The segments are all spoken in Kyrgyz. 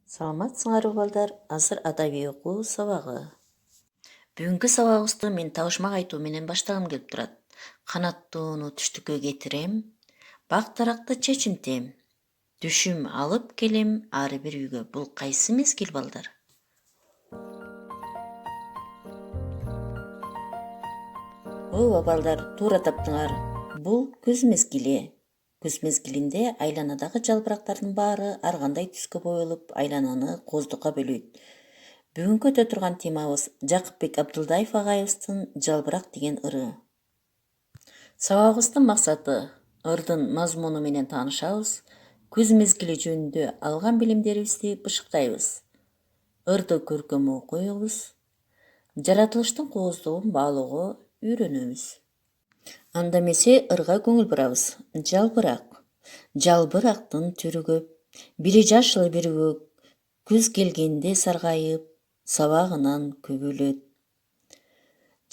Саламатсыңарбы балдар, азыр адабий окуу сабагы. Бүгүнкү сабагыбызды мен табышмак айтуу менен баштагым келип турат. Канаттууну түштүккө кетирем, бак даракты чечинтем, түшүм алып келем ар бир үйгө. Бул кайсы мезгил балдар? Ооба балдар, туура таптыңар. Бул күз мезгили. Күз мезгилинде айланадагы жалбырактардын баары ар кандай түскө боелуп, айлананы кооздукка бөлөйт. Бүгүнкү өтө турган темабыз Жакыпбек Абдылдаев агайыбыздын жалбырак деген ыры. Сабагыбыздын максаты ырдын мазмуну менен таанышабыз, күз мезгили жөнүндө алган билимдерибизди бышыктайбыз. Ырды көркөм окуйбуз, жаратылыштын кооздугун баалоого үйрөнөбүз. Анда эмесе ырга көңүл бурабыз. Жалбырак. Жалбырактын түрү көп. Бири жашыл, бири көк. Күз келгенде саргайып, сабагынан көбөлөт.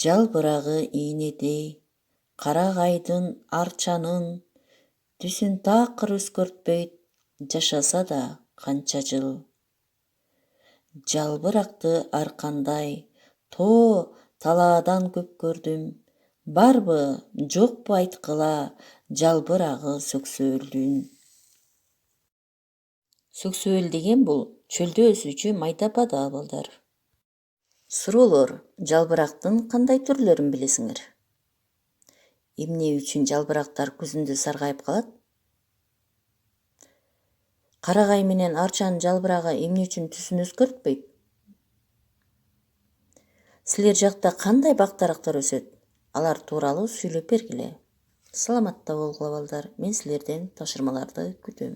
Жалбырагы ийнедей, карагайдын, арчанын түсүн такыр өзгөртпөйт, жашаса да канча жыл. Жалбыракты ар кандай тоо талаадан көп көрдүм. Барбы, жокпу айткыла, жалбырагы сөксөөлдүн. Сөксөөл деген бул чөлдө өсүүчү майда бада балдар. Суроолор: жалбырактын кандай түрлөрүн билесиңер? Эмне үчүн жалбырактар күзүндө саргайып калат? Карагай менен арчанын жалбырагы эмне үчүн түсүн өзгөртпөйт? Силер жакта кандай бак дарактар өсөт? Алар тууралуу сүйлөп бергиле. Саламатта болгула балдар. Мен силерден тапшырмаларды күтөм.